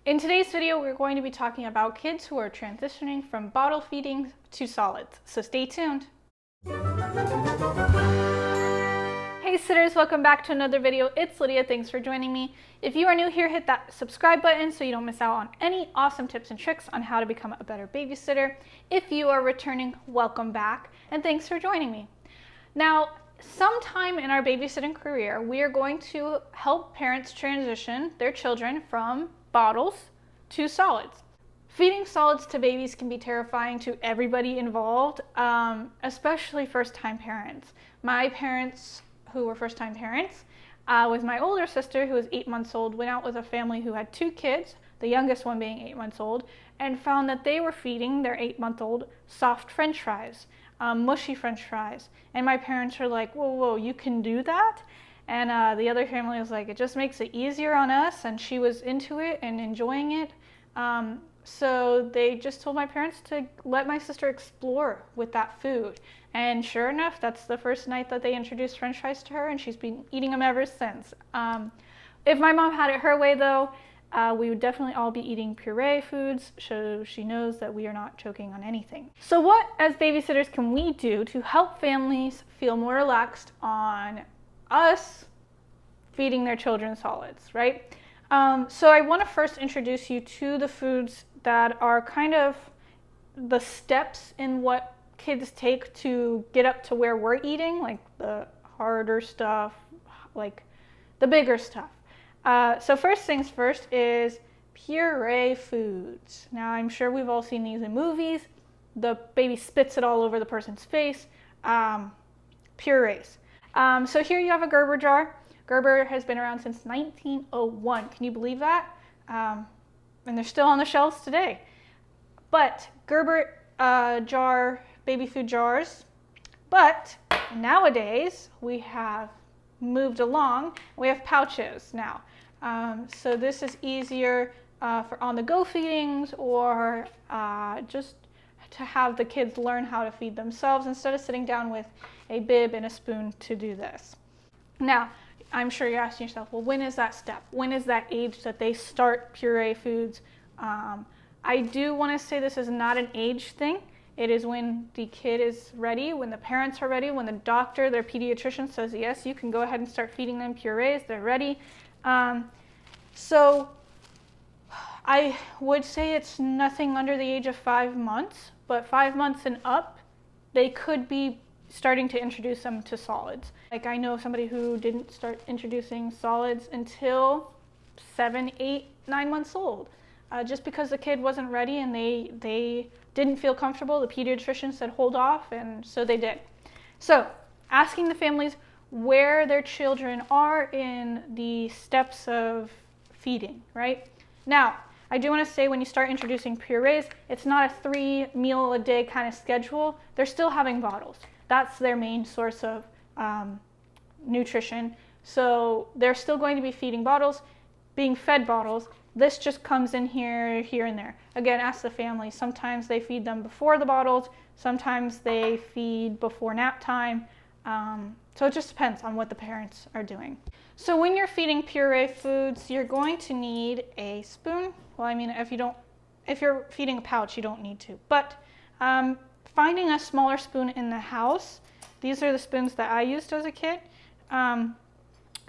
In today's video, we're going to be talking about kids who are transitioning from bottle feeding to solids, so stay tuned. Hey sitters, welcome back to another video. It's Lydia, thanks for joining me. If you are new here, hit that subscribe button so you don't miss out on any awesome tips and tricks on how to become a better babysitter. If you are returning, welcome back, and thanks for joining me. Now, sometime in our babysitting career, we are going to help parents transition their children from bottles to solids. Feeding solids to babies can be terrifying to everybody involved, especially first-time parents. My parents, who were first-time parents, with my older sister, who was 8 months old, went out with a family who had 2 kids, the youngest one being 8 months old, and found that they were feeding their 8-month-old soft French fries, mushy French fries. And my parents were like, whoa, you can do that? And the other family was like, it just makes it easier on us, and she was into it and enjoying it. So they just told my parents to let my sister explore with that food. And sure enough, that's the first night that they introduced French fries to her, and she's been eating them ever since. If my mom had it her way though, we would definitely all be eating puree foods, so she knows that we are not choking on anything. So what, as babysitters, can we do to help families feel more relaxed on us feeding their children solids, right? So I want to first introduce you to the foods that are kind of the steps in what kids take to get up to where we're eating, like the harder stuff, like the bigger stuff. So first things first is puree foods. Now I'm sure we've all seen these in movies. The baby spits it all over the person's face. Purees. So here you have a Gerber jar. Gerber has been around since 1901. Can you believe that? And they're still on the shelves today. But Gerber jar, baby food jars. But nowadays we have moved along. We have pouches now. So this is easier for on-the-go feedings, or just to have the kids learn how to feed themselves instead of sitting down with a bib and a spoon to do this. Now, I'm sure you're asking yourself, well, when is that step? When is that age that they start puree foods? I do want to say this is not an age thing. It is when the kid is ready, when the parents are ready, when the doctor, their pediatrician says, yes, you can go ahead and start feeding them purees, they're ready. So I would say it's nothing under the age of 5 months, but 5 months and up, they could be starting to introduce them to solids. Like I know somebody who didn't start introducing solids until 7, 8, 9 months old. Just because the kid wasn't ready and they didn't feel comfortable, the pediatrician said hold off, and so they did. So asking the families where their children are in the steps of feeding, right? Now, I do want to say when you start introducing purees, it's not a 3 meal a day kind of schedule. They're still having bottles. That's their main source of nutrition. So they're still going to be feeding bottles, being fed bottles. This just comes in here, and there. Again, ask the family. Sometimes they feed them before the bottles. Sometimes they feed before nap time. So it just depends on what the parents are doing. So when you're feeding puree foods, you're going to need a spoon. Well, I mean, if you're feeding a pouch, you don't need to. But finding a smaller spoon in the house, these are the spoons that I used as a kid,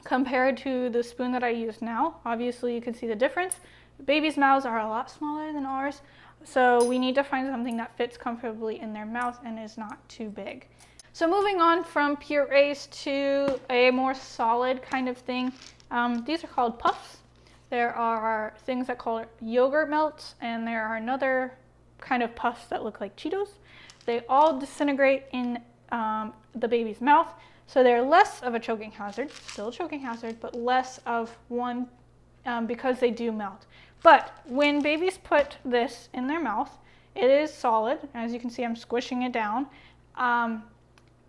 compared to the spoon that I use now. Obviously, you can see the difference. Babies' mouths are a lot smaller than ours, so we need to find something that fits comfortably in their mouth and is not too big. So moving on from purees to a more solid kind of thing, these are called puffs. There are things that call yogurt melts, and there are another kind of puffs that look like Cheetos. They all disintegrate in the baby's mouth, so they're less of a choking hazard, still a choking hazard, but less of one because they do melt. But when babies put this in their mouth, it is solid. As you can see, I'm squishing it down.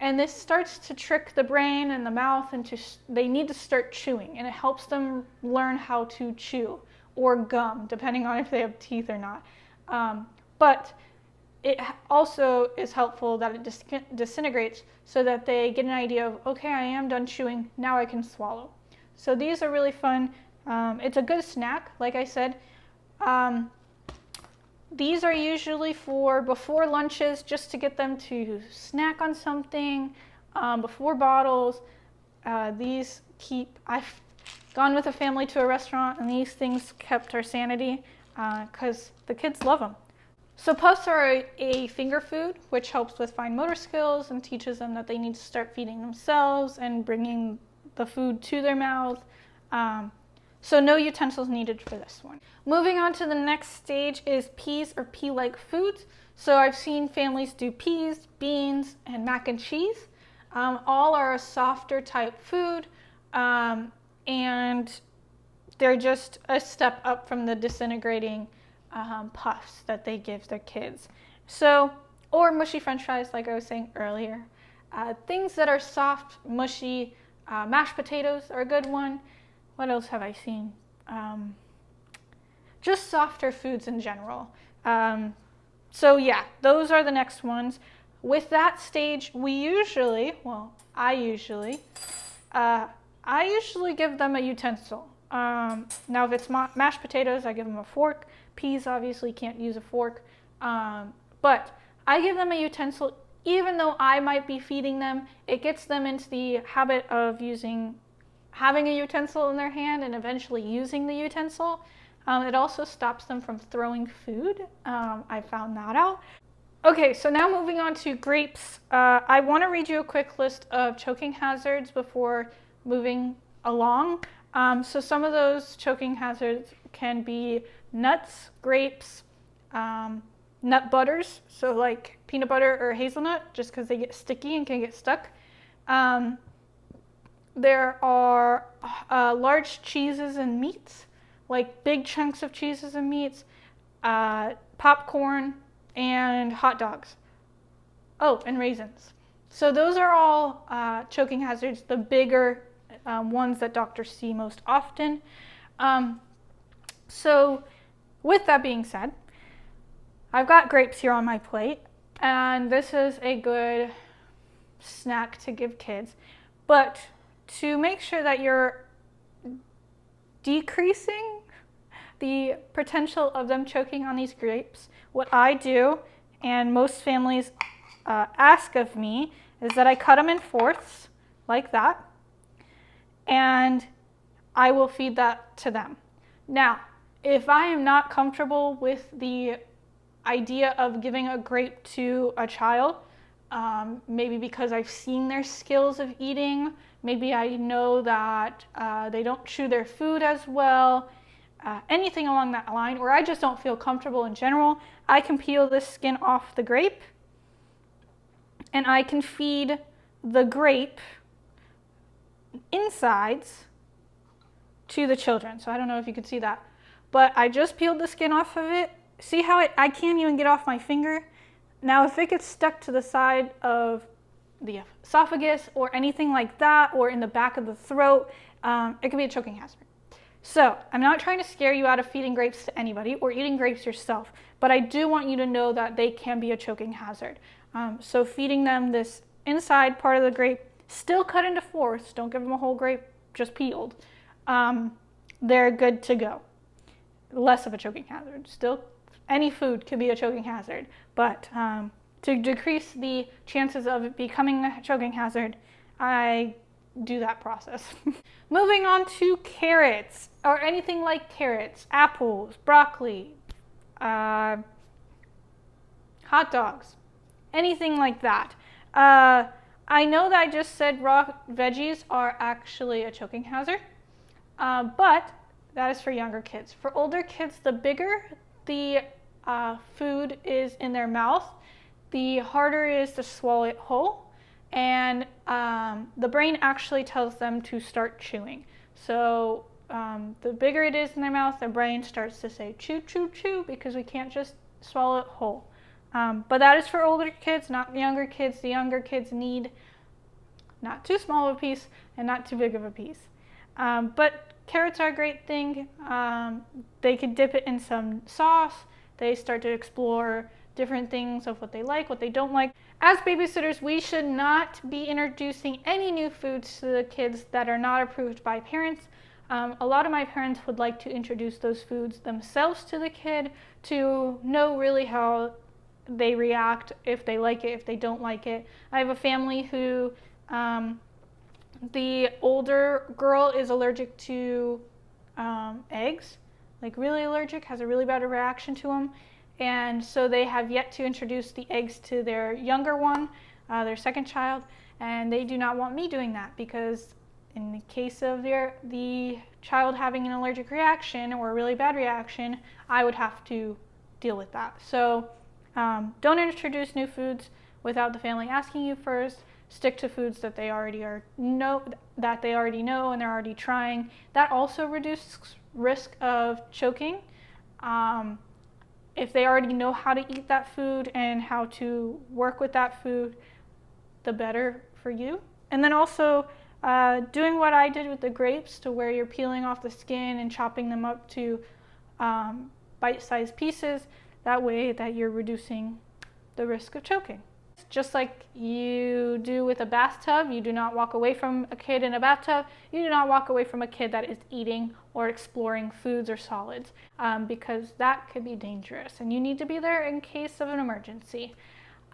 And this starts to trick the brain and the mouth into, they need to start chewing, and it helps them learn how to chew or gum, depending on if they have teeth or not. But it also is helpful that it disintegrates so that they get an idea of, okay, I am done chewing, now I can swallow. So these are really fun. It's a good snack. Like I said, These are usually for before lunches, just to get them to snack on something, before bottles. I've gone with a family to a restaurant and these things kept our sanity because the kids love them. So puffs are a finger food, which helps with fine motor skills and teaches them that they need to start feeding themselves and bringing the food to their mouth. So no utensils needed for this one. Moving on to the next stage is peas or pea-like foods. So I've seen families do peas, beans, and mac and cheese. All are a softer type food, and they're just a step up from the disintegrating puffs that they give their kids. So, or mushy french fries, like I was saying earlier. Things that are soft, mushy, mashed potatoes are a good one. What else have I seen? Just softer foods in general. So yeah, those are the next ones. With that stage, I usually give them a utensil. Now if it's mashed potatoes, I give them a fork. Peas obviously can't use a fork. But I give them a utensil, even though I might be feeding them. It gets them into the habit of having a utensil in their hand and eventually using the utensil. It also stops them from throwing food. I found that out. Okay, so now moving on to grapes. I want to read you a quick list of choking hazards before moving along. So some of those choking hazards can be nuts, grapes, nut butters, so like peanut butter or hazelnut, just because they get sticky and can get stuck. There are large cheeses and meats, like big chunks of cheeses and meats, popcorn, and hot dogs. Oh, and raisins. So those are all choking hazards, the bigger ones that doctors see most often. So with that being said, I've got grapes here on my plate, and this is a good snack to give kids. But to make sure that you're decreasing the potential of them choking on these grapes, what I do, and most families ask of me, is that I cut them in fourths, like that, and I will feed that to them. Now, if I am not comfortable with the idea of giving a grape to a child, maybe because I've seen their skills of eating, maybe I know that they don't chew their food as well, anything along that line, or I just don't feel comfortable in general, I can peel this skin off the grape and I can feed the grape insides to the children. So I don't know if you can see that, but I just peeled the skin off of it. See how I can't even get off my finger? Now if it gets stuck to the side of the esophagus or anything like that, or in the back of the throat, it could be a choking hazard. So I'm not trying to scare you out of feeding grapes to anybody or eating grapes yourself, but I do want you to know that they can be a choking hazard. So feeding them this inside part of the grape, still cut into fourths, don't give them a whole grape, just peeled, they're good to go. Less of a choking hazard. Still, any food could be a choking hazard, but to decrease the chances of it becoming a choking hazard, I do that process. Moving on to carrots, or anything like carrots, apples, broccoli, hot dogs, anything like that. I know that I just said raw veggies are actually a choking hazard, but that is for younger kids. For older kids, the bigger the food is in their mouth, the harder it is to swallow it whole, and the brain actually tells them to start chewing. So the bigger it is in their mouth, their brain starts to say chew, chew, chew, because we can't just swallow it whole. But that is for older kids, not younger kids. The younger kids need not too small of a piece and not too big of a piece. But carrots are a great thing. They could dip it in some sauce. They start to explore different things of what they like, what they don't like. As babysitters, we should not be introducing any new foods to the kids that are not approved by parents. A lot of my parents would like to introduce those foods themselves to the kid to know really how they react, if they like it, if they don't like it. I have a family who the older girl is allergic to eggs, like really allergic, has a really bad reaction to them. And so they have yet to introduce the eggs to their younger one, their second child, and they do not want me doing that because in the case of the child having an allergic reaction or a really bad reaction, I would have to deal with that. So don't introduce new foods without the family asking you first. Stick to foods that they already know and they're already trying. That also reduces risk of choking. If they already know how to eat that food and how to work with that food, the better for you. And then also doing what I did with the grapes, to where you're peeling off the skin and chopping them up to bite-sized pieces. That way that you're reducing the risk of choking. Just like you do with a bathtub, you do not walk away from a kid in a bathtub. You do not walk away from a kid that is eating or exploring foods or solids, because that could be dangerous and you need to be there in case of an emergency.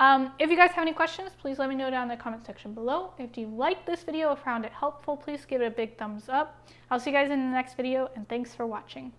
If you guys have any questions, please let me know down in the comment section below. If you liked this video or found it helpful, please give it a big thumbs up. I'll see you guys in the next video, and thanks for watching.